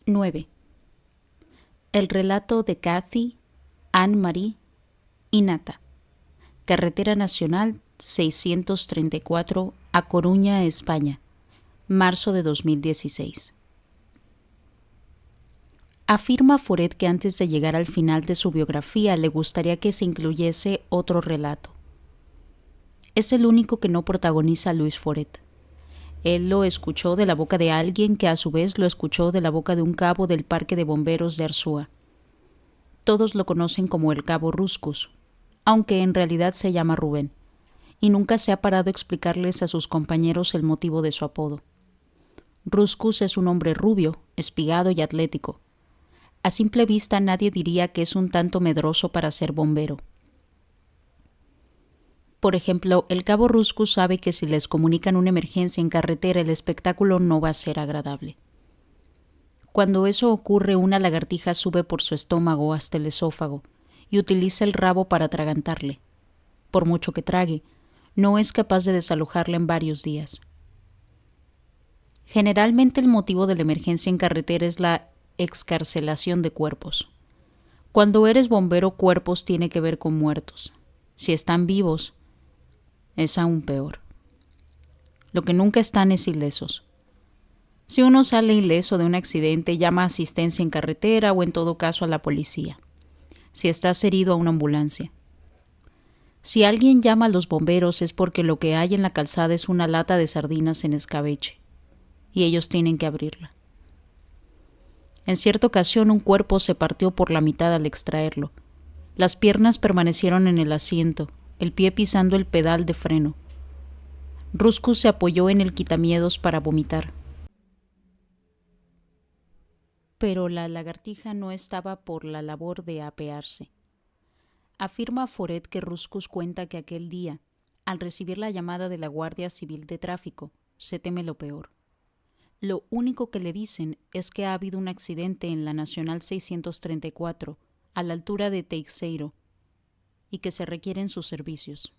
9. El relato de Kathy, Anne-Marie y Nata. Carretera Nacional 634 a Coruña, España, marzo de 2016. Afirma Foret que antes de llegar al final de su biografía le gustaría que se incluyese otro relato. Es el único que no protagoniza Louis Foret. Él lo escuchó de la boca de alguien que a su vez lo escuchó de la boca de un cabo del Parque de Bomberos de Arzúa. Todos lo conocen como el Cabo Ruscus, aunque en realidad se llama Rubén, y nunca se ha parado a explicarles a sus compañeros el motivo de su apodo. Ruscus es un hombre rubio, espigado y atlético. A simple vista nadie diría que es un tanto medroso para ser bombero. Por ejemplo, el Cabo Ruscus sabe que si les comunican una emergencia en carretera el espectáculo no va a ser agradable. Cuando eso ocurre, una lagartija sube por su estómago hasta el esófago y utiliza el rabo para atragantarle. Por mucho que trague, no es capaz de desalojarla en varios días. Generalmente el motivo de la emergencia en carretera es la excarcelación de cuerpos. Cuando eres bombero, cuerpos tiene que ver con muertos. Si están vivos, es aún peor. Lo que nunca están es ilesos. Si uno sale ileso de un accidente, llama a asistencia en carretera o en todo caso a la policía. Si estás herido, a una ambulancia. Si alguien llama a los bomberos es porque lo que hay en la calzada es una lata de sardinas en escabeche, y ellos tienen que abrirla. En cierta ocasión un cuerpo se partió por la mitad al extraerlo. Las piernas permanecieron en el asiento, el pie pisando el pedal de freno. Ruscus se apoyó en el quitamiedos para vomitar. Pero la lagartija no estaba por la labor de apearse. Afirma Foret que Ruscus cuenta que aquel día, al recibir la llamada de la Guardia Civil de Tráfico, se teme lo peor. Lo único que le dicen es que ha habido un accidente en la Nacional 634, a la altura de Teixeiro, y que se requieren sus servicios.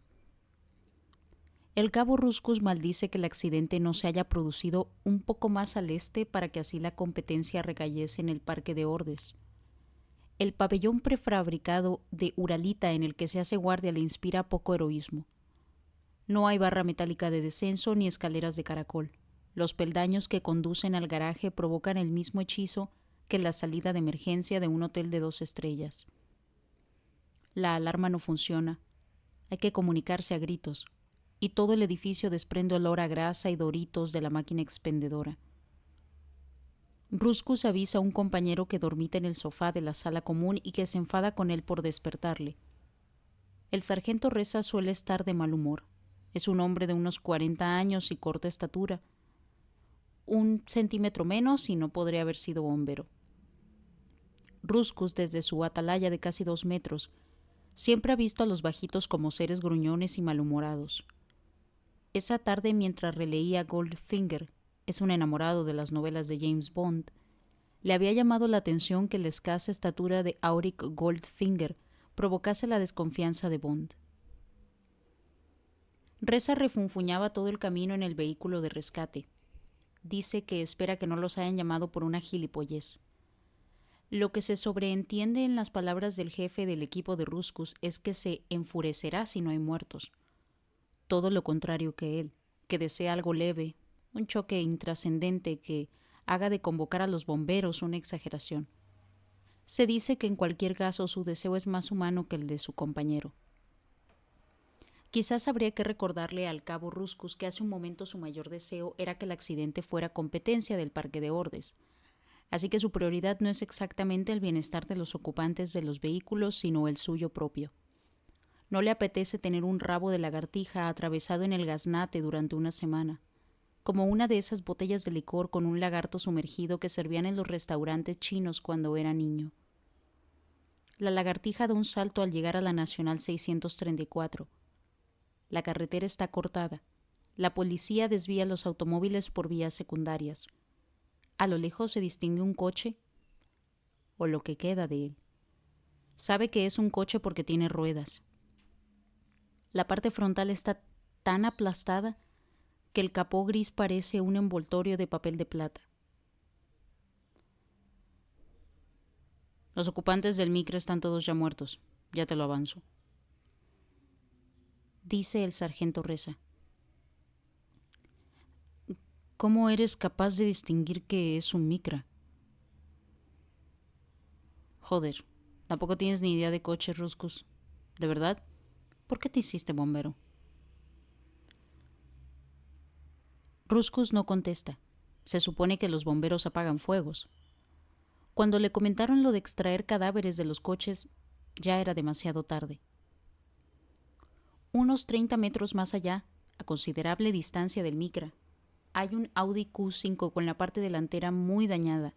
El Cabo Ruscus maldice que el accidente no se haya producido un poco más al este para que así la competencia recayese en el Parque de Ordes. El pabellón prefabricado de Uralita en el que se hace guardia le inspira poco heroísmo. No hay barra metálica de descenso ni escaleras de caracol. Los peldaños que conducen al garaje provocan el mismo hechizo que la salida de emergencia de un hotel de 2 estrellas. La alarma no funciona. Hay que comunicarse a gritos. Y todo el edificio desprende olor a grasa y doritos de la máquina expendedora. Ruscus avisa a un compañero que dormita en el sofá de la sala común y que se enfada con él por despertarle. El sargento Reza suele estar de mal humor. Es un hombre de unos 40 años y corta estatura. 1 centímetro menos y no podría haber sido bombero. Ruscus, desde su atalaya de casi 2 metros, siempre ha visto a los bajitos como seres gruñones y malhumorados. Esa tarde, mientras releía Goldfinger, es un enamorado de las novelas de James Bond, le había llamado la atención que la escasa estatura de Auric Goldfinger provocase la desconfianza de Bond. Reza refunfuñaba todo el camino en el vehículo de rescate. Dice que espera que no los hayan llamado por una gilipollez. Lo que se sobreentiende en las palabras del jefe del equipo de Ruscus es que se enfurecerá si no hay muertos. Todo lo contrario que él, que desea algo leve, un choque intrascendente que haga de convocar a los bomberos una exageración. Se dice que en cualquier caso su deseo es más humano que el de su compañero. Quizás habría que recordarle al Cabo Ruscus que hace un momento su mayor deseo era que el accidente fuera competencia del Parque de Ordes, así que su prioridad no es exactamente el bienestar de los ocupantes de los vehículos, sino el suyo propio. No le apetece tener un rabo de lagartija atravesado en el gaznate durante una semana, como una de esas botellas de licor con un lagarto sumergido que servían en los restaurantes chinos cuando era niño. La lagartija da un salto al llegar a la Nacional 634. La carretera está cortada. La policía desvía los automóviles por vías secundarias. A lo lejos se distingue un coche, o lo que queda de él. Sabe que es un coche porque tiene ruedas. La parte frontal está tan aplastada que el capó gris parece un envoltorio de papel de plata. Los ocupantes del micro están todos ya muertos. Ya te lo avanzo. Dice el sargento Reza. ¿Cómo eres capaz de distinguir que es un micra? Joder, tampoco tienes ni idea de coches, Ruskus. ¿De verdad? ¿Por qué te hiciste bombero? Ruskus no contesta. Se supone que los bomberos apagan fuegos. Cuando le comentaron lo de extraer cadáveres de los coches, ya era demasiado tarde. Unos 30 metros más allá, a considerable distancia del micra, hay un Audi Q5 con la parte delantera muy dañada.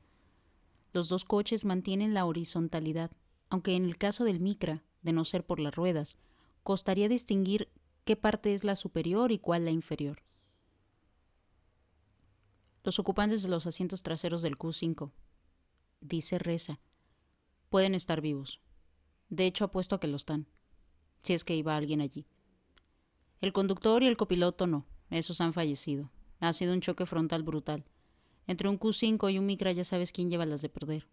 Los dos coches mantienen la horizontalidad, aunque en el caso del micra, de no ser por las ruedas, costaría distinguir qué parte es la superior y cuál la inferior. Los ocupantes de los asientos traseros del Q5, dice Reza, pueden estar vivos. De hecho, apuesto a que lo están, si es que iba alguien allí. El conductor y el copiloto no, esos han fallecido. Ha sido un choque frontal brutal. Entre un Q5 y un micra ya sabes quién lleva las de perder.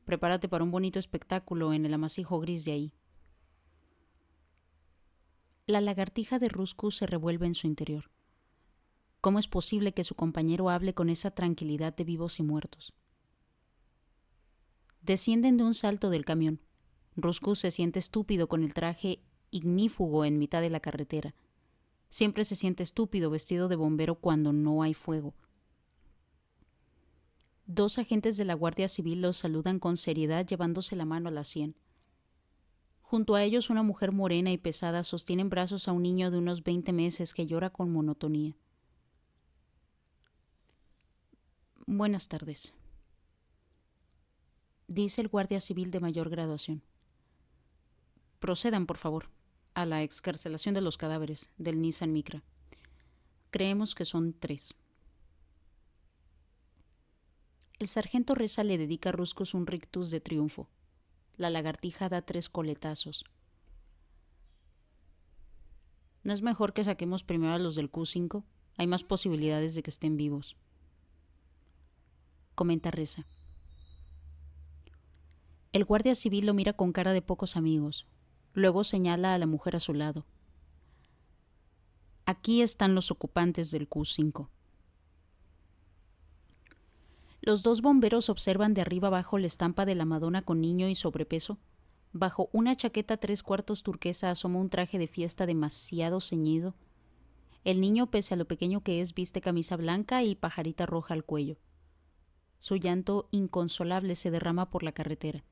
Prepárate para un bonito espectáculo en el amasijo gris de ahí. La lagartija de Ruskus se revuelve en su interior. ¿Cómo es posible que su compañero hable con esa tranquilidad de vivos y muertos? Descienden de un salto del camión. Ruskus se siente estúpido con el traje ignífugo en mitad de la carretera. Siempre se siente estúpido vestido de bombero cuando no hay fuego. Dos agentes de la Guardia Civil los saludan con seriedad llevándose la mano a la sien. Junto a ellos una mujer morena y pesada sostiene en brazos a un niño de unos 20 meses que llora con monotonía. Buenas tardes, dice el guardia civil de mayor graduación. Procedan, por favor, a la excarcelación de los cadáveres del Nissan Micra. Creemos que son 3. El sargento Reza le dedica a Ruskus un rictus de triunfo. La lagartija da 3 coletazos. ¿No es mejor que saquemos primero a los del Q5? Hay más posibilidades de que estén vivos, comenta Reza. El guardia civil lo mira con cara de pocos amigos. Luego señala a la mujer a su lado. Aquí están los ocupantes del Q5. Los dos bomberos observan de arriba abajo la estampa de la Madonna con niño y sobrepeso. Bajo una chaqueta 3/4 turquesa asoma un traje de fiesta demasiado ceñido. El niño, pese a lo pequeño que es, viste camisa blanca y pajarita roja al cuello. Su llanto inconsolable se derrama por la carretera.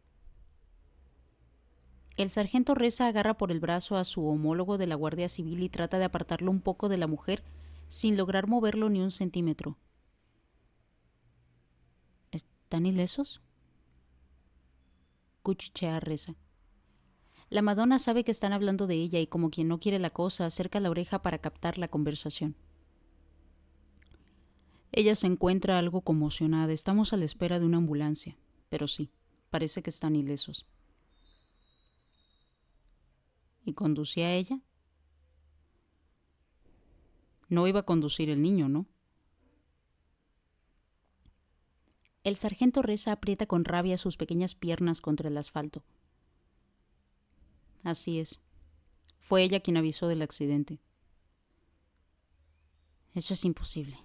El sargento Reza agarra por el brazo a su homólogo de la Guardia Civil y trata de apartarlo un poco de la mujer sin lograr moverlo ni un centímetro. ¿Están ilesos?, cuchichea Reza. La Madonna sabe que están hablando de ella y, como quien no quiere la cosa, acerca la oreja para captar la conversación. Ella se encuentra algo conmocionada. Estamos a la espera de una ambulancia. Pero sí, parece que están ilesos. ¿Y conducía ella? No iba a conducir el niño, ¿no? El sargento Reza aprieta con rabia sus pequeñas piernas contra el asfalto. Así es. Fue ella quien avisó del accidente. Eso es imposible.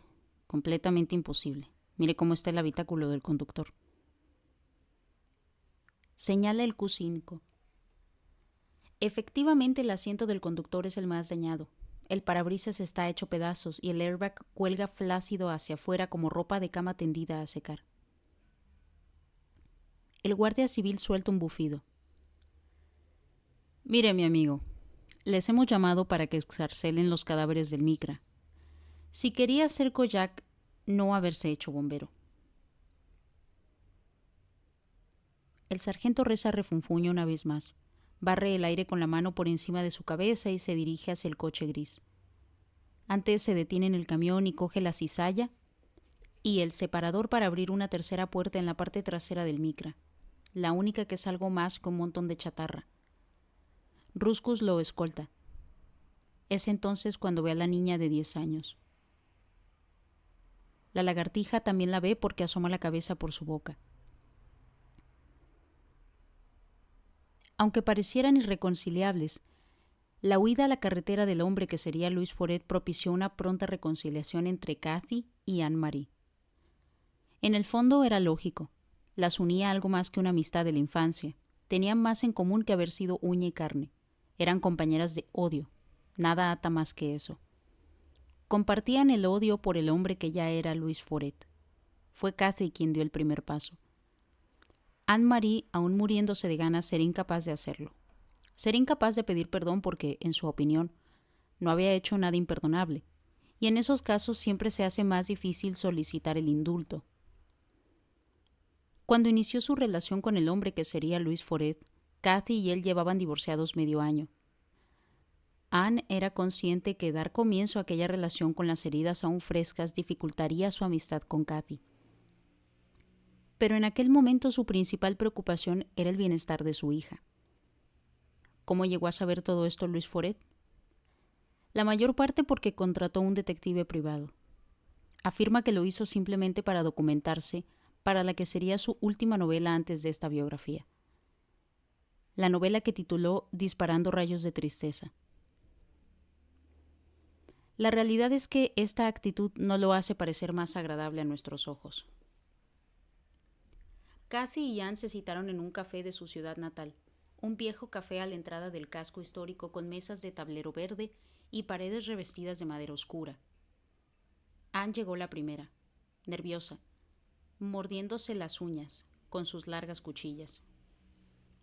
Completamente imposible. Mire cómo está el habitáculo del conductor. Señala el Q5. Efectivamente, el asiento del conductor es el más dañado. El parabrisas está hecho pedazos y el airbag cuelga flácido hacia afuera como ropa de cama tendida a secar. El guardia civil suelta un bufido. Mire, mi amigo, les hemos llamado para que excarcelen los cadáveres del Micra. Si quería ser Kojak, no haberse hecho bombero. El sargento Reza refunfuña una vez más. Barre el aire con la mano por encima de su cabeza y se dirige hacia el coche gris. Antes se detiene en el camión y coge la cizalla y el separador para abrir una tercera puerta en la parte trasera del Micra, la única que es algo más que un montón de chatarra. Ruskus lo escolta. Es entonces cuando ve a la niña de 10 años. La lagartija también la ve porque asoma la cabeza por su boca. Aunque parecieran irreconciliables, la huida a la carretera del hombre que sería Louis Foret propició una pronta reconciliación entre Kathy y Anne-Marie. En el fondo era lógico. Las unía algo más que una amistad de la infancia. Tenían más en común que haber sido uña y carne. Eran compañeras de odio. Nada ata más que eso. Compartían el odio por el hombre que ya era Louis Foret. Fue Kathy quien dio el primer paso. Anne-Marie, aún muriéndose de ganas, era incapaz de hacerlo. Sería incapaz de pedir perdón porque, en su opinión, no había hecho nada imperdonable, y en esos casos siempre se hace más difícil solicitar el indulto. Cuando inició su relación con el hombre que sería Louis Foret, Kathy y él llevaban divorciados medio año. Anne era consciente que dar comienzo a aquella relación con las heridas aún frescas dificultaría su amistad con Kathy. Pero en aquel momento su principal preocupación era el bienestar de su hija. ¿Cómo llegó a saber todo esto Louis Foret? La mayor parte porque contrató un detective privado. Afirma que lo hizo simplemente para documentarse para la que sería su última novela antes de esta biografía. La novela que tituló Disparando rayos de tristeza. La realidad es que esta actitud no lo hace parecer más agradable a nuestros ojos. Kathy y Anne se citaron en un café de su ciudad natal, un viejo café a la entrada del casco histórico con mesas de tablero verde y paredes revestidas de madera oscura. Anne llegó la primera, nerviosa, mordiéndose las uñas con sus largas cuchillas.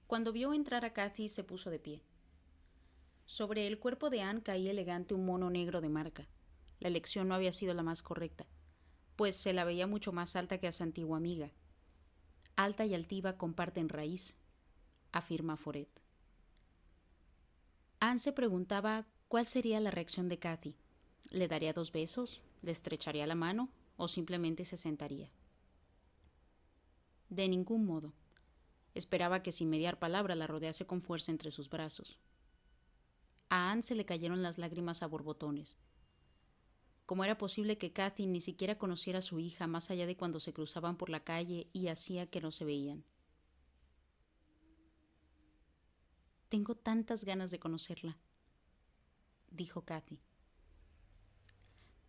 Cuando vio entrar a Kathy se puso de pie. Sobre el cuerpo de Anne caía elegante un mono negro de marca. La elección no había sido la más correcta, pues se la veía mucho más alta que a su antigua amiga. Alta y altiva comparten raíz, afirma Foret. Anne se preguntaba cuál sería la reacción de Kathy. ¿Le daría 2 besos? ¿Le estrecharía la mano? ¿O simplemente se sentaría? De ningún modo. Esperaba que sin mediar palabra la rodease con fuerza entre sus brazos. A Anne se le cayeron las lágrimas a borbotones. ¿Cómo era posible que Kathy ni siquiera conociera a su hija más allá de cuando se cruzaban por la calle y hacía que no se veían? Tengo tantas ganas de conocerla, dijo Kathy.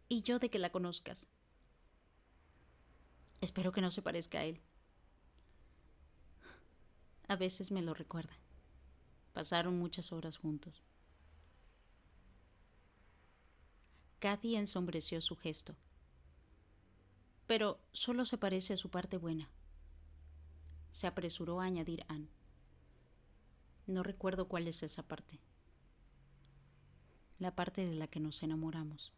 Y yo de que la conozcas. Espero que no se parezca a él. A veces me lo recuerda. Pasaron muchas horas juntos. Kathy ensombreció su gesto. Pero solo se parece a su parte buena, se apresuró a añadir Anne. No recuerdo cuál es esa parte. La parte de la que nos enamoramos.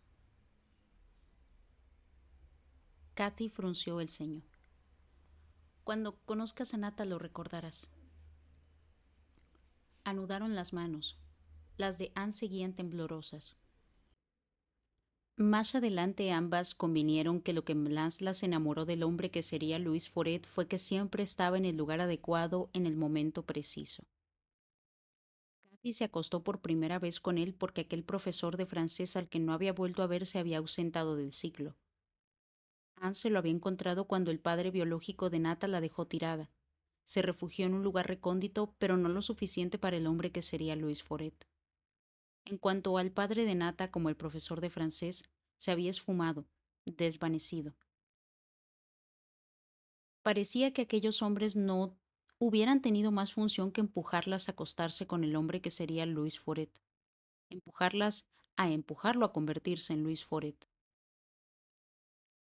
Kathy frunció el ceño. Cuando conozcas a Nata lo recordarás. Anudaron las manos. Las de Anne seguían temblorosas. Más adelante ambas convinieron que lo que más las enamoró del hombre que sería Louis Foret fue que siempre estaba en el lugar adecuado en el momento preciso. Kathy se acostó por primera vez con él porque aquel profesor de francés al que no había vuelto a ver se había ausentado del ciclo. Anne se lo había encontrado cuando el padre biológico de Nata la dejó tirada. Se refugió en un lugar recóndito, pero no lo suficiente para el hombre que sería Louis Foret. En cuanto al padre de Nata, como el profesor de francés, se había esfumado, desvanecido. Parecía que aquellos hombres no hubieran tenido más función que empujarlas a acostarse con el hombre que sería Louis Foret. Empujarlas a empujarlo a convertirse en Louis Foret.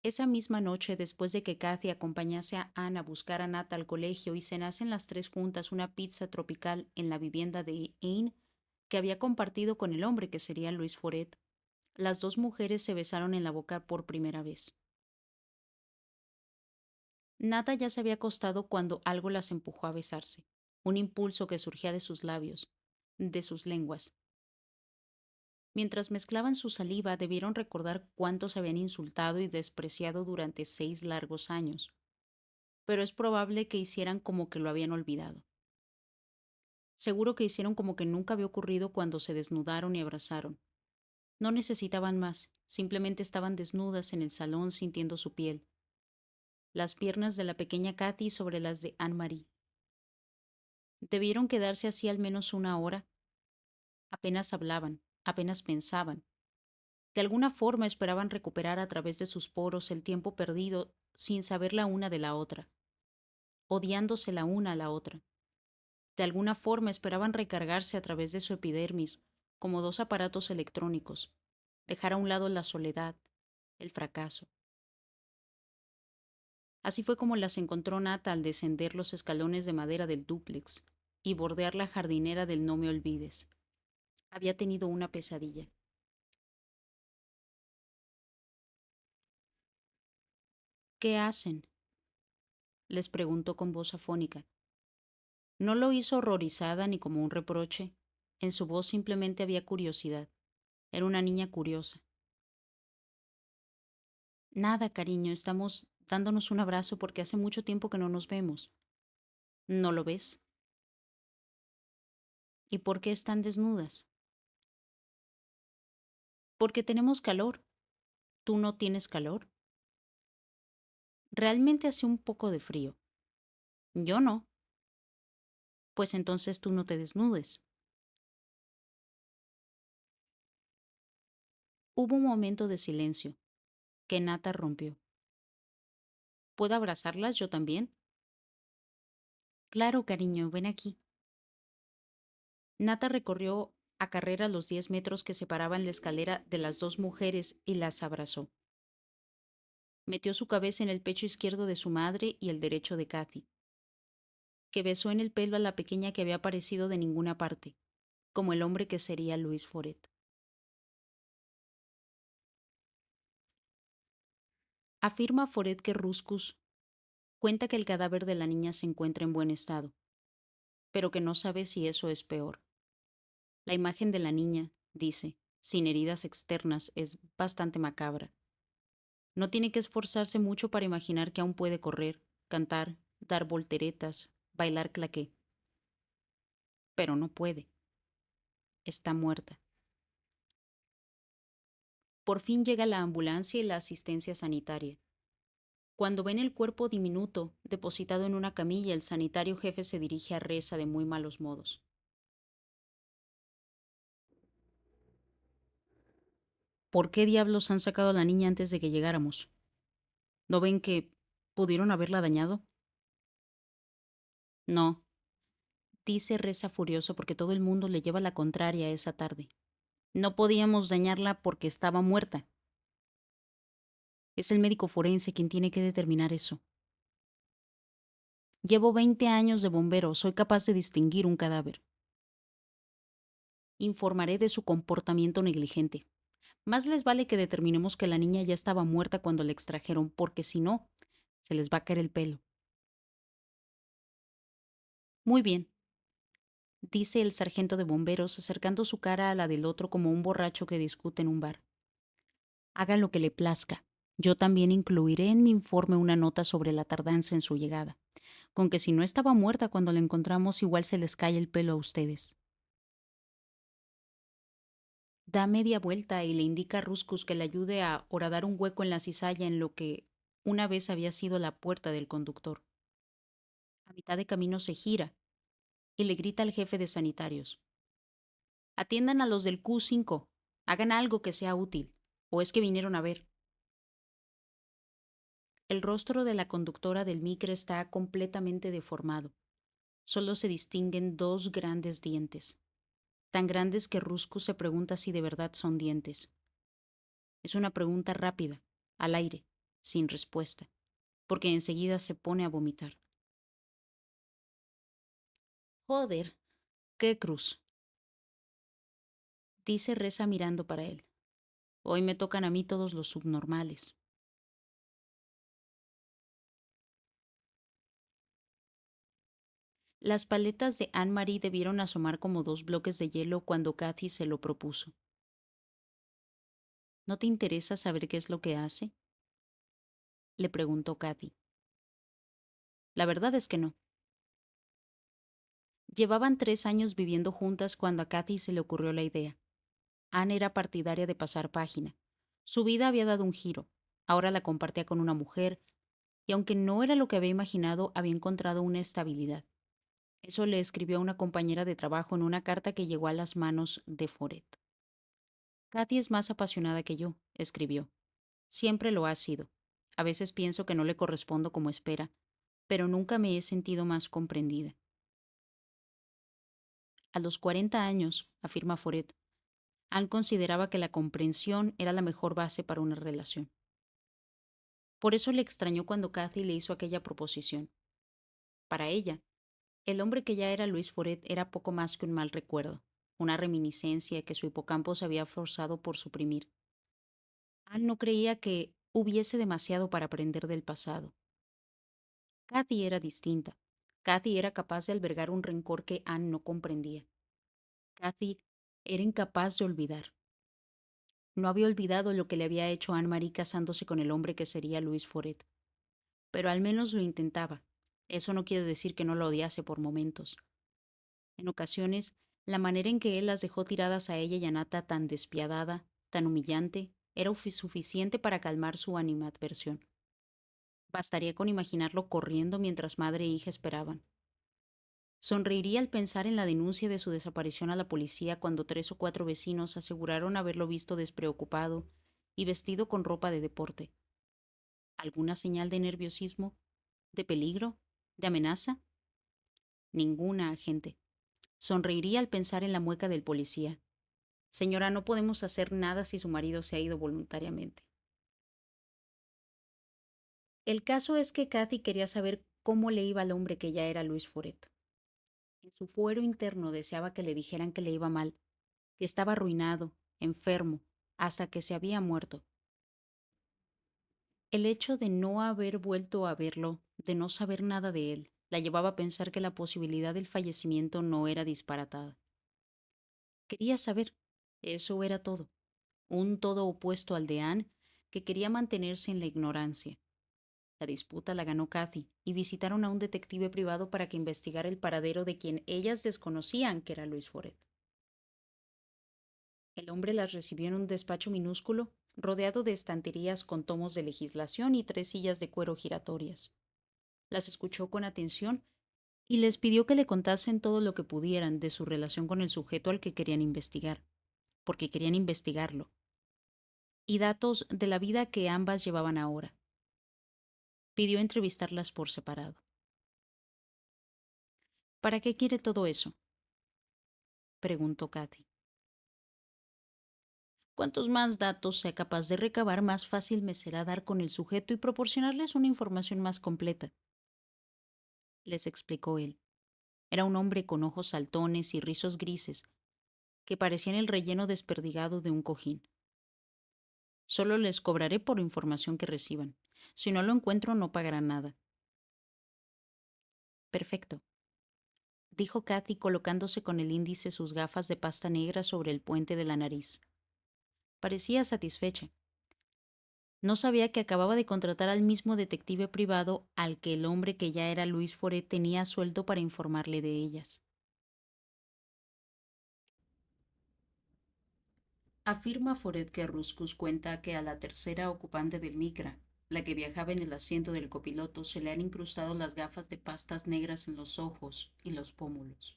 Esa misma noche, después de que Kathy acompañase a Anne a buscar a Nata al colegio y cenasen las tres juntas una pizza tropical en la vivienda de Anne, que había compartido con el hombre que sería Louis Foret, las dos mujeres se besaron en la boca por primera vez. Nata ya se había acostado cuando algo las empujó a besarse, un impulso que surgía de sus labios, de sus lenguas. Mientras mezclaban su saliva, debieron recordar cuánto se habían insultado y despreciado durante 6 largos años, pero es probable que hicieran como que lo habían olvidado. Seguro que hicieron como que nunca había ocurrido cuando se desnudaron y abrazaron. No necesitaban más, simplemente estaban desnudas en el salón sintiendo su piel, las piernas de la pequeña Kathy sobre las de Anne-Marie. Debieron quedarse así al menos una hora. Apenas hablaban, apenas pensaban. De alguna forma esperaban recuperar a través de sus poros el tiempo perdido sin saber la una de la otra, odiándose la una a la otra. De alguna forma esperaban recargarse a través de su epidermis, como dos aparatos electrónicos, dejar a un lado la soledad, el fracaso. Así fue como las encontró Nata al descender los escalones de madera del dúplex y bordear la jardinera del No me olvides. Había tenido una pesadilla. ¿Qué hacen? Les preguntó con voz afónica. No lo hizo horrorizada ni como un reproche. En su voz simplemente había curiosidad. Era una niña curiosa. Nada, cariño, estamos dándonos un abrazo porque hace mucho tiempo que no nos vemos. ¿No lo ves? ¿Y por qué están desnudas? Porque tenemos calor. ¿Tú no tienes calor? Realmente hace un poco de frío. Yo no. Pues entonces tú no te desnudes. Hubo un momento de silencio, que Nata rompió. ¿Puedo abrazarlas yo también? Claro, cariño, ven aquí. Nata recorrió a carrera los 10 metros que separaban la escalera de las dos mujeres y las abrazó. Metió su cabeza en el pecho izquierdo de su madre y el derecho de Kathy, que besó en el pelo a la pequeña que había aparecido de ninguna parte, como el hombre que sería Luis Foret. Afirma Foret que Ruscus cuenta que el cadáver de la niña se encuentra en buen estado, pero que no sabe si eso es peor. La imagen de la niña, dice, sin heridas externas, es bastante macabra. No tiene que esforzarse mucho para imaginar que aún puede correr, cantar, dar volteretas, bailar claqué. Pero no puede. Está muerta. Por fin llega la ambulancia y la asistencia sanitaria. Cuando ven el cuerpo diminuto, depositado en una camilla, el sanitario jefe se dirige a Reza de muy malos modos. ¿Por qué diablos han sacado a la niña antes de que llegáramos? ¿No ven que pudieron haberla dañado? No, dice Reza furioso porque todo el mundo le lleva la contraria esa tarde. No podíamos dañarla porque estaba muerta. Es el médico forense quien tiene que determinar eso. Llevo 20 años de bombero, soy capaz de distinguir un cadáver. Informaré de su comportamiento negligente. Más les vale que determinemos que la niña ya estaba muerta cuando la extrajeron, porque si no, se les va a caer el pelo. Muy bien, dice el sargento de bomberos, acercando su cara a la del otro como un borracho que discute en un bar. Haga lo que le plazca. Yo también incluiré en mi informe una nota sobre la tardanza en su llegada. Con que si no estaba muerta cuando la encontramos, igual se les cae el pelo a ustedes. Da media vuelta y le indica a Ruscus que le ayude a horadar un hueco en la cizalla en lo que una vez había sido la puerta del conductor. A mitad de camino se gira y le grita al jefe de sanitarios. Atiendan a los del Q5. Hagan algo que sea útil. ¿O es que vinieron a ver? El rostro de la conductora del micro está completamente deformado. Solo se distinguen dos grandes dientes, tan grandes que Ruscus se pregunta si de verdad son dientes. Es una pregunta rápida, al aire, sin respuesta, porque enseguida se pone a vomitar. Joder, qué cruz, dice Reza mirando para él. Hoy me tocan a mí todos los subnormales. Las paletas de Anne-Marie debieron asomar como dos bloques de hielo cuando Kathy se lo propuso. ¿No te interesa saber qué es lo que hace? Le preguntó Kathy. La verdad es que no. Llevaban 3 años viviendo juntas cuando a Kathy se le ocurrió la idea. Anne era partidaria de pasar página. Su vida había dado un giro. Ahora la compartía con una mujer, y aunque no era lo que había imaginado, había encontrado una estabilidad. Eso le escribió a una compañera de trabajo en una carta que llegó a las manos de Foret. Kathy es más apasionada que yo, escribió. Siempre lo ha sido. A veces pienso que no le correspondo como espera, pero nunca me he sentido más comprendida. A los 40 años, afirma Foret, Anne consideraba que la comprensión era la mejor base para una relación. Por eso le extrañó cuando Kathy le hizo aquella proposición. Para ella, el hombre que ya era Luis Foret era poco más que un mal recuerdo, una reminiscencia que su hipocampo se había forzado por suprimir. Anne no creía que hubiese demasiado para aprender del pasado. Kathy era distinta. Kathy era capaz de albergar un rencor que Anne no comprendía. Kathy era incapaz de olvidar. No había olvidado lo que le había hecho a Anne-Marie casándose con el hombre que sería Luis Foret. Pero al menos lo intentaba. Eso no quiere decir que no lo odiase por momentos. En ocasiones, la manera en que él las dejó tiradas a ella y a Nata tan despiadada, tan humillante, era suficiente para calmar su animadversión. Bastaría con imaginarlo corriendo mientras madre e hija esperaban. Sonreiría al pensar en la denuncia de su desaparición a la policía cuando 3 o 4 vecinos aseguraron haberlo visto despreocupado y vestido con ropa de deporte. ¿Alguna señal de nerviosismo? ¿De peligro? ¿De amenaza? Ninguna, agente. Sonreiría al pensar en la mueca del policía. Señora, no podemos hacer nada si su marido se ha ido voluntariamente. El caso es que Kathy quería saber cómo le iba al hombre que ya era Luis Foret. En su fuero interno deseaba que le dijeran que le iba mal, que estaba arruinado, enfermo, hasta que se había muerto. El hecho de no haber vuelto a verlo, de no saber nada de él, la llevaba a pensar que la posibilidad del fallecimiento no era disparatada. Quería saber, eso era todo, un todo opuesto al de Anne, que quería mantenerse en la ignorancia. La disputa la ganó Kathy, y visitaron a un detective privado para que investigara el paradero de quien ellas desconocían que era Luis Foret. El hombre las recibió en un despacho minúsculo, rodeado de estanterías con tomos de legislación y 3 sillas de cuero giratorias. Las escuchó con atención y les pidió que le contasen todo lo que pudieran de su relación con el sujeto al que querían investigar, porque querían investigarlo, y datos de la vida que ambas llevaban ahora. Pidió entrevistarlas por separado. ¿Para qué quiere todo eso?, preguntó Kathy. Cuantos más datos sea capaz de recabar, más fácil me será dar con el sujeto y proporcionarles una información más completa, les explicó él. Era un hombre con ojos saltones y rizos grises, que parecían el relleno desperdigado de un cojín. Solo les cobraré por información que reciban. Si no lo encuentro, no pagarán nada. Perfecto, dijo Kathy colocándose con el índice sus gafas de pasta negra sobre el puente de la nariz. Parecía satisfecha. No sabía que acababa de contratar al mismo detective privado al que el hombre que ya era Luis Foret tenía sueldo para informarle de ellas. Afirma Foret que Ruscus cuenta que a la tercera ocupante del Micra, la que viajaba en el asiento del copiloto, se le han incrustado las gafas de pastas negras en los ojos y los pómulos.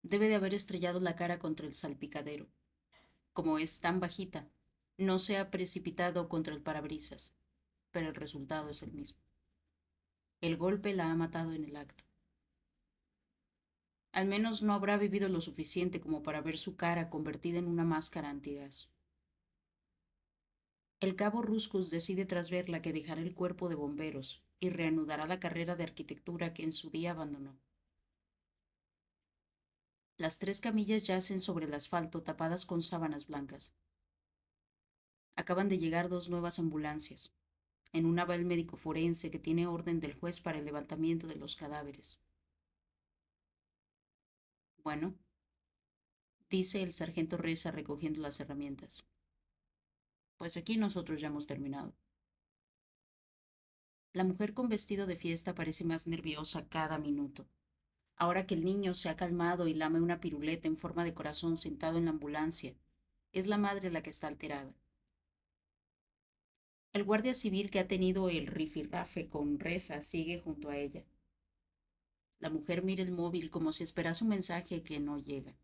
Debe de haber estrellado la cara contra el salpicadero. Como es tan bajita, no se ha precipitado contra el parabrisas, pero el resultado es el mismo. El golpe la ha matado en el acto. Al menos no habrá vivido lo suficiente como para ver su cara convertida en una máscara antigas. El cabo Ruscus decide tras verla que dejará el cuerpo de bomberos y reanudará la carrera de arquitectura que en su día abandonó. Las 3 camillas yacen sobre el asfalto tapadas con sábanas blancas. Acaban de llegar 2 nuevas ambulancias. En una va el médico forense que tiene orden del juez para el levantamiento de los cadáveres. Bueno, dice el sargento Reza recogiendo las herramientas. Pues aquí nosotros ya hemos terminado. La mujer con vestido de fiesta parece más nerviosa cada minuto. Ahora que el niño se ha calmado y lame una piruleta en forma de corazón sentado en la ambulancia, es la madre la que está alterada. El guardia civil que ha tenido el rifirrafe con Reza sigue junto a ella. La mujer mira el móvil como si esperase un mensaje que no llega.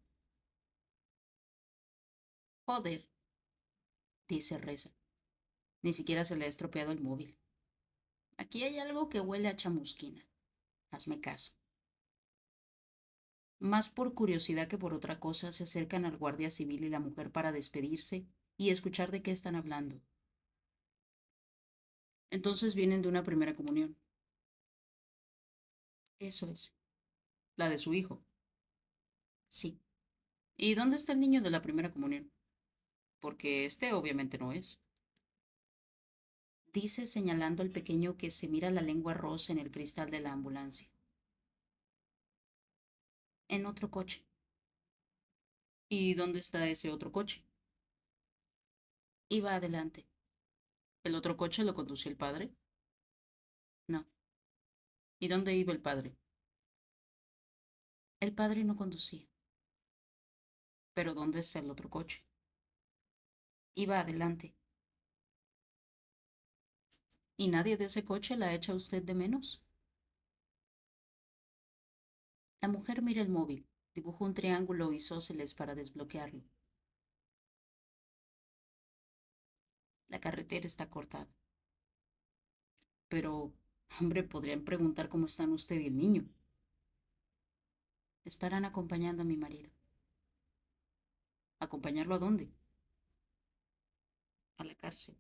Joder, dice Reza. Ni siquiera se le ha estropeado el móvil. Aquí hay algo que huele a chamusquina. Hazme caso. Más por curiosidad que por otra cosa, se acercan al guardia civil y la mujer para despedirse y escuchar de qué están hablando. Entonces vienen de una primera comunión. Eso es. La de su hijo. Sí. ¿Y dónde está el niño de la primera comunión? Porque este obviamente no es. Dice señalando al pequeño que se mira la lengua rosa en el cristal de la ambulancia. En otro coche. ¿Y dónde está ese otro coche? Iba adelante. ¿El otro coche lo conducía el padre? No. ¿Y dónde iba el padre? El padre no conducía. ¿Pero dónde está el otro coche? Iba adelante. ¿Y nadie de ese coche la echa a usted de menos? La mujer mira el móvil, dibujó un triángulo isósceles para desbloquearlo. La carretera está cortada. Pero, hombre, podrían preguntar cómo están usted y el niño. Estarán acompañando a mi marido. ¿Acompañarlo a dónde? A la cárcel.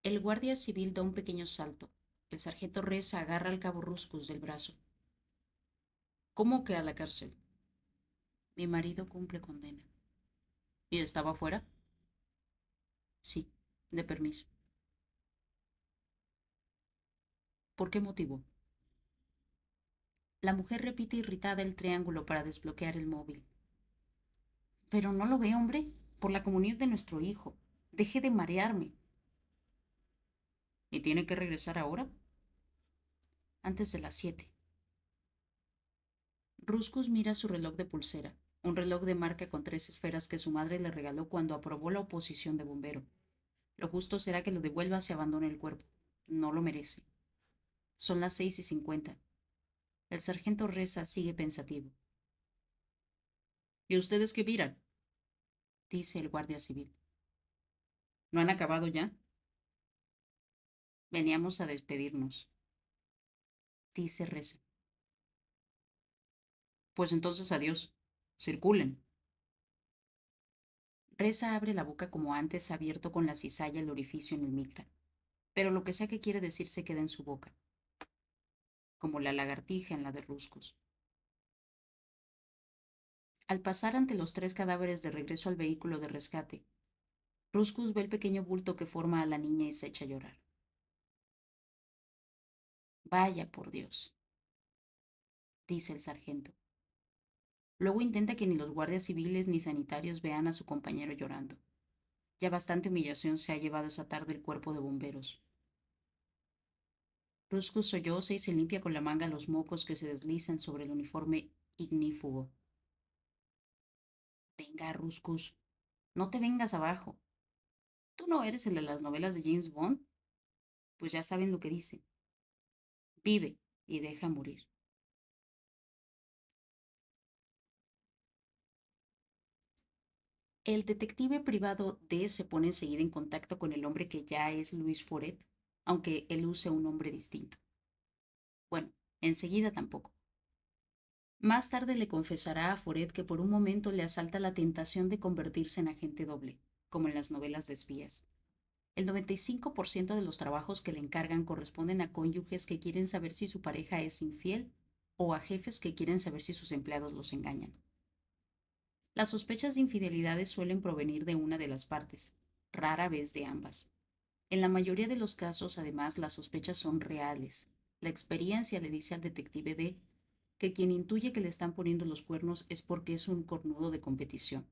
El guardia civil da un pequeño salto. El sargento Reza agarra al cabo Ruscus del brazo. ¿Cómo que a la cárcel? Mi marido cumple condena. ¿Y estaba fuera? Sí, de permiso. ¿Por qué motivo? La mujer repite irritada el triángulo para desbloquear el móvil. Pero no lo ve, hombre, por la comunión de nuestro hijo. Deje de marearme. ¿Y tiene que regresar ahora? Antes de las 7. Ruscus mira su reloj de pulsera, un reloj de marca con 3 esferas que su madre le regaló cuando aprobó la oposición de bombero. Lo justo será que lo devuelva si abandona el cuerpo. No lo merece. Son las 6:50. El sargento Reza sigue pensativo. ¿Y ustedes qué miran? Dice el guardia civil. ¿No han acabado ya? Veníamos a despedirnos, dice Reza. Pues entonces adiós. Circulen. Reza abre la boca como antes, abierto con la cizalla el orificio en el micra. Pero lo que sea que quiere decir se queda en su boca, como la lagartija en la de Ruscos. Al pasar ante los 3 cadáveres de regreso al vehículo de rescate, Ruscus ve el pequeño bulto que forma a la niña y se echa a llorar. Vaya por Dios, dice el sargento. Luego intenta que ni los guardias civiles ni sanitarios vean a su compañero llorando. Ya bastante humillación se ha llevado esa tarde el cuerpo de bomberos. Ruscus solloza y se limpia con la manga los mocos que se deslizan sobre el uniforme ignífugo. Venga, Ruscus, no te vengas abajo. ¿Tú no eres el de las novelas de James Bond? Pues ya saben lo que dice. Vive y deja morir. El detective privado D se pone enseguida en contacto con el hombre que ya es Luis Foret, aunque él use un nombre distinto. Bueno, enseguida tampoco. Más tarde le confesará a Foret que por un momento le asalta la tentación de convertirse en agente doble, como en las novelas de espías. El 95% de los trabajos que le encargan corresponden a cónyuges que quieren saber si su pareja es infiel o a jefes que quieren saber si sus empleados los engañan. Las sospechas de infidelidades suelen provenir de una de las partes, rara vez de ambas. En la mayoría de los casos, además, las sospechas son reales. La experiencia le dice al detective D que quien intuye que le están poniendo los cuernos es porque es un cornudo de competición.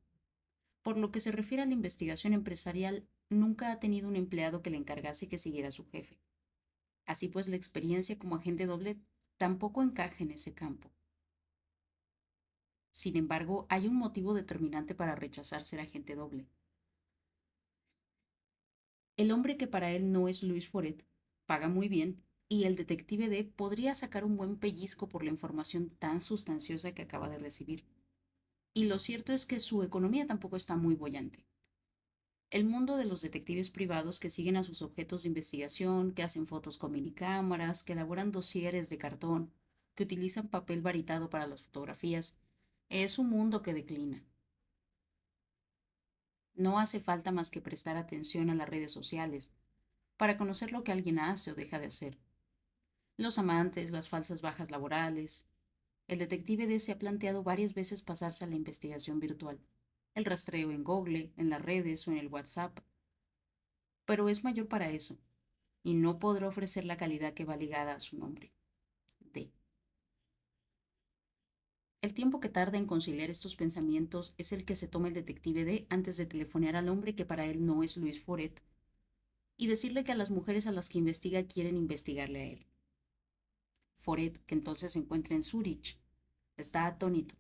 Por lo que se refiere a la investigación empresarial, nunca ha tenido un empleado que le encargase que siguiera a su jefe. Así pues, la experiencia como agente doble tampoco encaja en ese campo. Sin embargo, hay un motivo determinante para rechazar ser agente doble. El hombre que para él no es Luis Foret paga muy bien y el detective D podría sacar un buen pellizco por la información tan sustanciosa que acaba de recibir. Y lo cierto es que su economía tampoco está muy bollante. El mundo de los detectives privados que siguen a sus objetos de investigación, que hacen fotos con minicámaras, que elaboran dosieres de cartón, que utilizan papel varitado para las fotografías, es un mundo que declina. No hace falta más que prestar atención a las redes sociales para conocer lo que alguien hace o deja de hacer. Los amantes, las falsas bajas laborales. El detective D se ha planteado varias veces pasarse a la investigación virtual, el rastreo en Google, en las redes o en el WhatsApp, pero es mayor para eso y no podrá ofrecer la calidad que va ligada a su nombre, D. El tiempo que tarda en conciliar estos pensamientos es el que se toma el detective D antes de telefonear al hombre que para él no es Luis Foret y decirle que a las mujeres a las que investiga quieren investigarle a él. Foret, que entonces se encuentra en Zúrich, está atónito.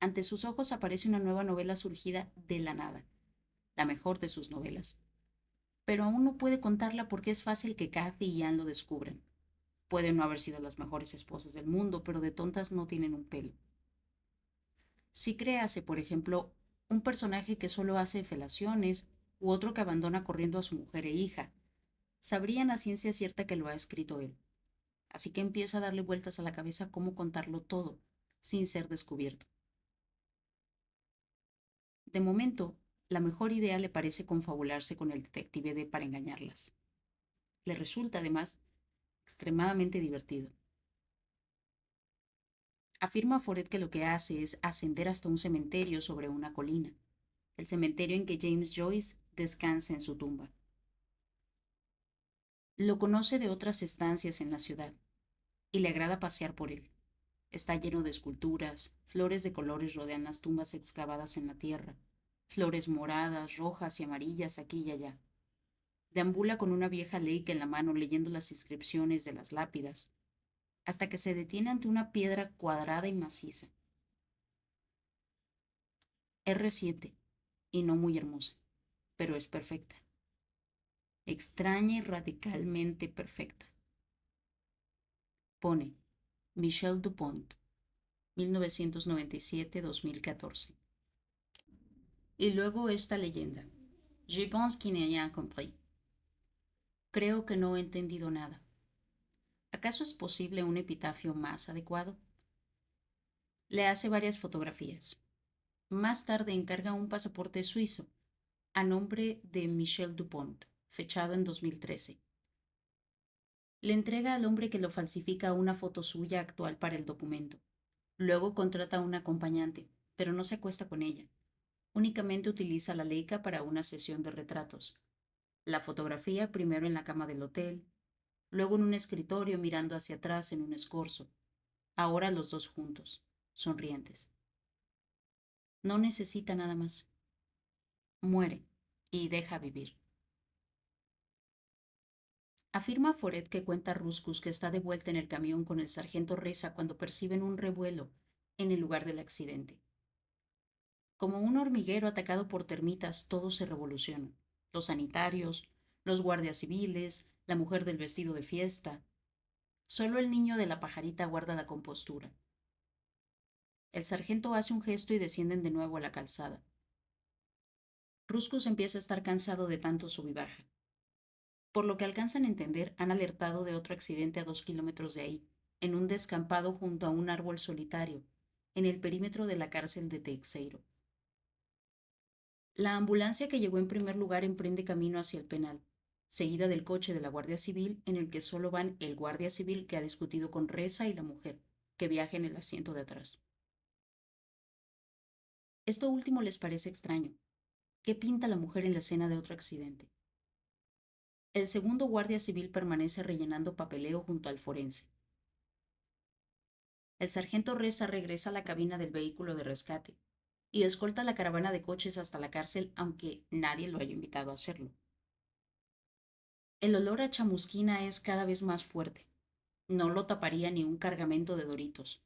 Ante sus ojos aparece una nueva novela surgida de la nada, la mejor de sus novelas. Pero aún no puede contarla porque es fácil que Kathy y Anne lo descubran. Pueden no haber sido las mejores esposas del mundo, pero de tontas no tienen un pelo. Si créase, por ejemplo, un personaje que solo hace felaciones u otro que abandona corriendo a su mujer e hija, sabrían a ciencia cierta que lo ha escrito él. Así que empieza a darle vueltas a la cabeza cómo contarlo todo, sin ser descubierto. De momento, la mejor idea le parece confabularse con el detective D para engañarlas. Le resulta, además, extremadamente divertido. Afirma Foret que lo que hace es ascender hasta un cementerio sobre una colina, el cementerio en que James Joyce descansa en su tumba. Lo conoce de otras estancias en la ciudad y le agrada pasear por él. Está lleno de esculturas, flores de colores rodean las tumbas excavadas en la tierra, flores moradas, rojas y amarillas aquí y allá. Deambula con una vieja Leica en la mano leyendo las inscripciones de las lápidas, hasta que se detiene ante una piedra cuadrada y maciza. Es reciente y no muy hermosa, pero es perfecta. Extraña y radicalmente perfecta. Pone Michel Dupont, 1997-2014. Y luego esta leyenda. Je pense qu'il n'a rien compris. Creo que no he entendido nada. ¿Acaso es posible un epitafio más adecuado? Le hace varias fotografías. Más tarde encarga un pasaporte suizo a nombre de Michel Dupont, fechado en 2013. Le entrega al hombre que lo falsifica una foto suya actual para el documento. Luego contrata a un acompañante, pero no se acuesta con ella. Únicamente utiliza la Leica para una sesión de retratos. La fotografía primero en la cama del hotel, luego en un escritorio mirando hacia atrás en un escorzo. Ahora los dos juntos, sonrientes. No necesita nada más. Muere y deja vivir. Afirma Foret que cuenta Ruscus que está de vuelta en el camión con el sargento Reza cuando perciben un revuelo en el lugar del accidente. Como un hormiguero atacado por termitas, todo se revoluciona. Los sanitarios, los guardias civiles, la mujer del vestido de fiesta. Solo el niño de la pajarita guarda la compostura. El sargento hace un gesto y descienden de nuevo a la calzada. Ruscus empieza a estar cansado de tanto sub y baja. Por lo que alcanzan a entender, han alertado de otro accidente a 2 kilómetros de ahí, en un descampado junto a un árbol solitario, en el perímetro de la cárcel de Teixeiro. La ambulancia que llegó en primer lugar emprende camino hacia el penal, seguida del coche de la Guardia Civil en el que solo van el guardia civil que ha discutido con Reza y la mujer, que viaja en el asiento de atrás. Esto último les parece extraño. ¿Qué pinta la mujer en la escena de otro accidente? El segundo guardia civil permanece rellenando papeleo junto al forense. El sargento Reza regresa a la cabina del vehículo de rescate y escolta la caravana de coches hasta la cárcel, aunque nadie lo haya invitado a hacerlo. El olor a chamusquina es cada vez más fuerte. No lo taparía ni un cargamento de Doritos.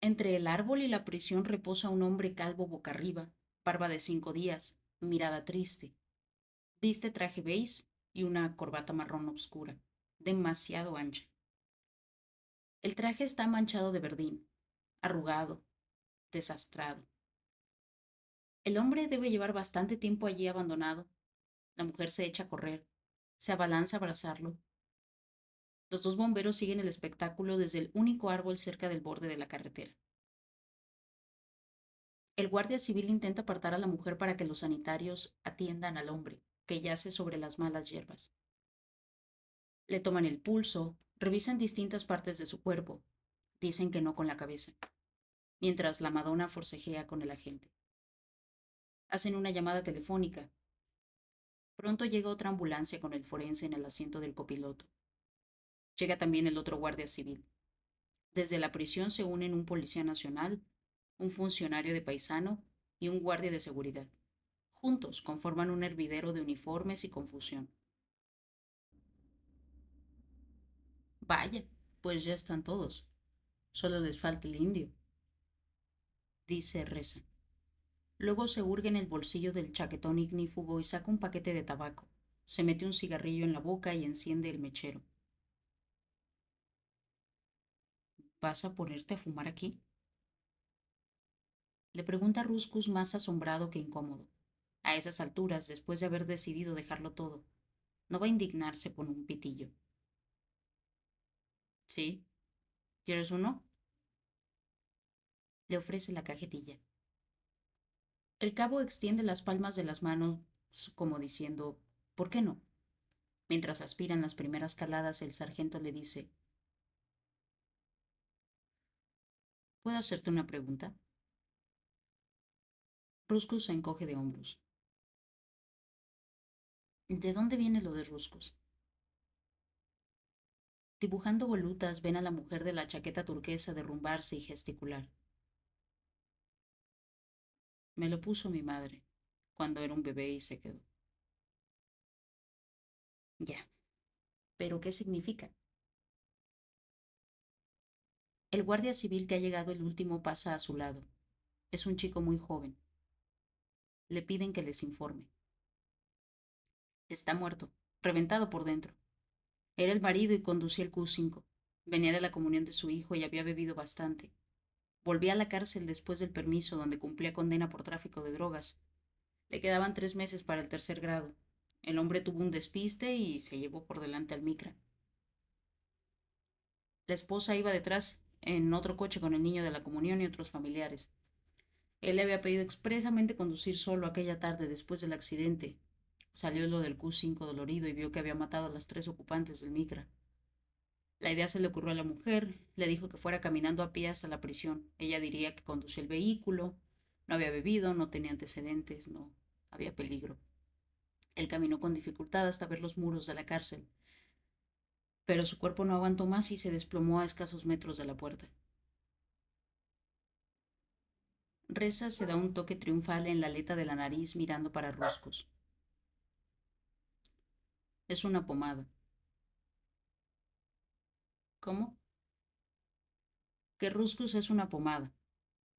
Entre el árbol y la prisión reposa un hombre calvo boca arriba, barba de 5 días, mirada triste. Viste traje beige y una corbata marrón oscura, demasiado ancha. El traje está manchado de verdín, arrugado, desastrado. El hombre debe llevar bastante tiempo allí abandonado. La mujer se echa a correr, se abalanza a abrazarlo. Los dos bomberos siguen el espectáculo desde el único árbol cerca del borde de la carretera. El guardia civil intenta apartar a la mujer para que los sanitarios atiendan al hombre, que yace sobre las malas hierbas. Le toman el pulso, revisan distintas partes de su cuerpo. Dicen que no con la cabeza, mientras la Madonna forcejea con el agente. Hacen una llamada telefónica. Pronto llega otra ambulancia con el forense en el asiento del copiloto. Llega también el otro guardia civil. Desde la prisión se unen un policía nacional, un funcionario de paisano y un guardia de seguridad. Juntos conforman un hervidero de uniformes y confusión. Vaya, pues ya están todos. Solo les falta el indio, dice Reza. Luego se hurga en el bolsillo del chaquetón ignífugo y saca un paquete de tabaco. Se mete un cigarrillo en la boca y enciende el mechero. ¿Vas a ponerte a fumar aquí? Le pregunta Ruskus más asombrado que incómodo. A esas alturas, después de haber decidido dejarlo todo, no va a indignarse por un pitillo. ¿Sí? ¿Quieres uno? Le ofrece la cajetilla. El cabo extiende las palmas de las manos como diciendo, ¿por qué no? Mientras aspiran las primeras caladas, el sargento le dice, ¿puedo hacerte una pregunta? Ruskus se encoge de hombros. ¿De dónde viene lo de Ruskus? Dibujando volutas ven a la mujer de la chaqueta turquesa derrumbarse y gesticular. Me lo puso mi madre, cuando era un bebé y se quedó. Ya, pero ¿qué significa? El guardia civil que ha llegado el último pasa a su lado. Es un chico muy joven. Le piden que les informe. Está muerto, reventado por dentro. Era el marido y conducía el Q5. Venía de la comunión de su hijo y había bebido bastante. Volvía a la cárcel después del permiso donde cumplía condena por tráfico de drogas. Le quedaban 3 meses para el tercer grado. El hombre tuvo un despiste y se llevó por delante al micra. La esposa iba detrás en otro coche con el niño de la comunión y otros familiares. Él le había pedido expresamente conducir solo aquella tarde después del accidente. Salió lo del Q5 dolorido y vio que había matado a las 3 ocupantes del micra. La idea se le ocurrió a la mujer, le dijo que fuera caminando a pie hasta la prisión. Ella diría que condució el vehículo, no había bebido, no tenía antecedentes, no había peligro. Él caminó con dificultad hasta ver los muros de la cárcel, pero su cuerpo no aguantó más y se desplomó a escasos metros de la puerta. Reza se da un toque triunfal en la aleta de la nariz mirando para Ruscos. Es una pomada. ¿Cómo? Que Ruscus es una pomada.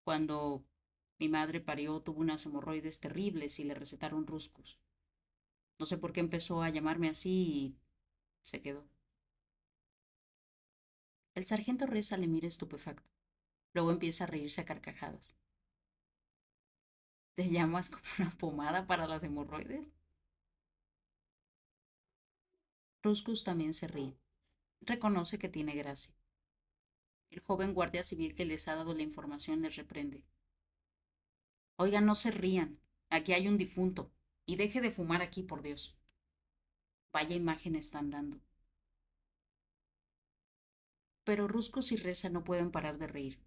Cuando mi madre parió tuvo unas hemorroides terribles y le recetaron Ruscus. No sé por qué empezó a llamarme así y se quedó. El sargento Reza le mira estupefacto. Luego empieza a reírse a carcajadas. ¿Te llamas como una pomada para las hemorroides? Ruscus también se ríe. Reconoce que tiene gracia. El joven guardia civil que les ha dado la información les reprende. Oigan, no se rían. Aquí hay un difunto. Y deje de fumar aquí, por Dios. Vaya imagen están dando. Pero Ruscos y Reza no pueden parar de reír.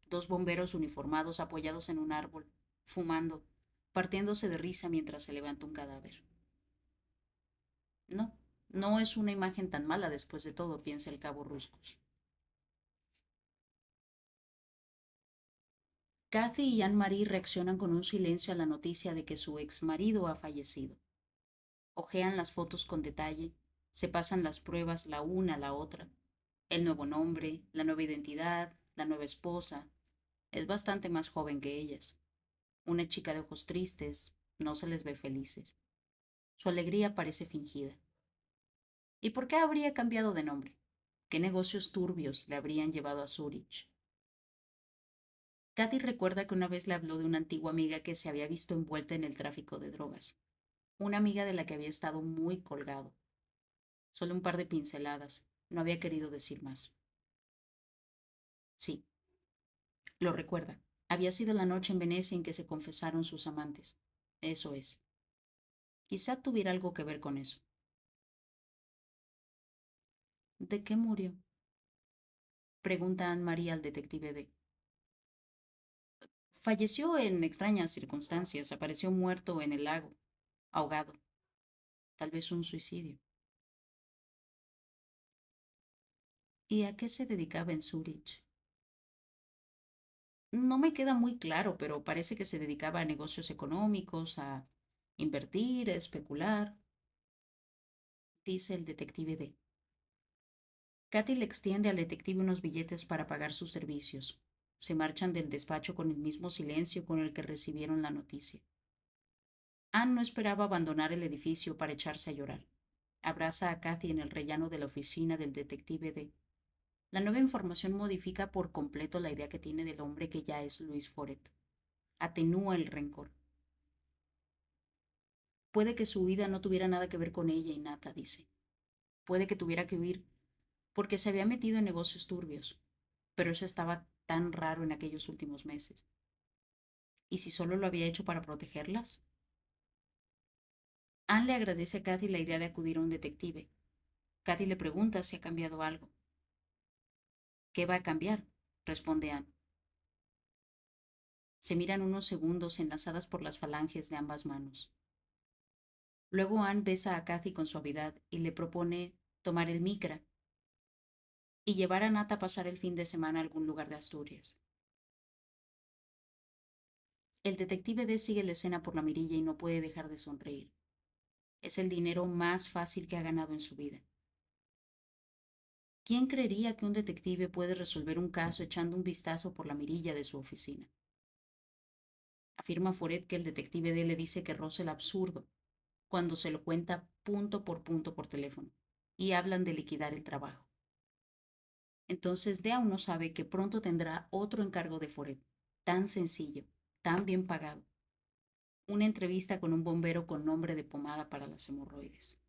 Dos bomberos uniformados apoyados en un árbol, fumando, partiéndose de risa mientras se levanta un cadáver. No, no es una imagen tan mala después de todo, piensa el cabo Ruscos. Kathy y Anne-Marie reaccionan con un silencio a la noticia de que su ex marido ha fallecido. Ojean las fotos con detalle, se pasan las pruebas la una a la otra. El nuevo nombre, la nueva identidad, la nueva esposa. Es bastante más joven que ellas. Una chica de ojos tristes, no se les ve felices. Su alegría parece fingida. ¿Y por qué habría cambiado de nombre? ¿Qué negocios turbios le habrían llevado a Zurich? Katy recuerda que una vez le habló de una antigua amiga que se había visto envuelta en el tráfico de drogas. Una amiga de la que había estado muy colgado. Solo un par de pinceladas. No había querido decir más. Sí, lo recuerda. Había sido la noche en Venecia en que se confesaron sus amantes. Eso es. Quizá tuviera algo que ver con eso. ¿De qué murió? Pregunta Anne Marie al detective D. Falleció en extrañas circunstancias. Apareció muerto en el lago, ahogado. Tal vez un suicidio. ¿Y a qué se dedicaba en Zurich? No me queda muy claro, pero parece que se dedicaba a negocios económicos, a invertir, a especular, dice el detective D. Katy le extiende al detective unos billetes para pagar sus servicios. Se marchan del despacho con el mismo silencio con el que recibieron la noticia. Anne no esperaba abandonar el edificio para echarse a llorar. Abraza a Kathy en el rellano de la oficina del detective D. La nueva información modifica por completo la idea que tiene del hombre que ya es Luis Foret. Atenúa el rencor. Puede que su vida no tuviera nada que ver con ella y Nata, dice. Puede que tuviera que huir porque se había metido en negocios turbios, pero eso estaba tan raro en aquellos últimos meses. ¿Y si solo lo había hecho para protegerlas? Anne le agradece a Kathy la idea de acudir a un detective. Kathy le pregunta si ha cambiado algo. ¿Qué va a cambiar? Responde Anne. Se miran unos segundos enlazadas por las falanges de ambas manos. Luego Anne besa a Kathy con suavidad y le propone tomar el micra y llevar a Nata a pasar el fin de semana a algún lugar de Asturias. El detective D sigue la escena por la mirilla y no puede dejar de sonreír. Es el dinero más fácil que ha ganado en su vida. ¿Quién creería que un detective puede resolver un caso echando un vistazo por la mirilla de su oficina? Afirma Foret que el detective D le dice que roza el absurdo cuando se lo cuenta punto por teléfono y hablan de liquidar el trabajo. Entonces D aún no sabe que pronto tendrá otro encargo de Foret, tan sencillo, tan bien pagado. Una entrevista con un bombero con nombre de pomada para las hemorroides.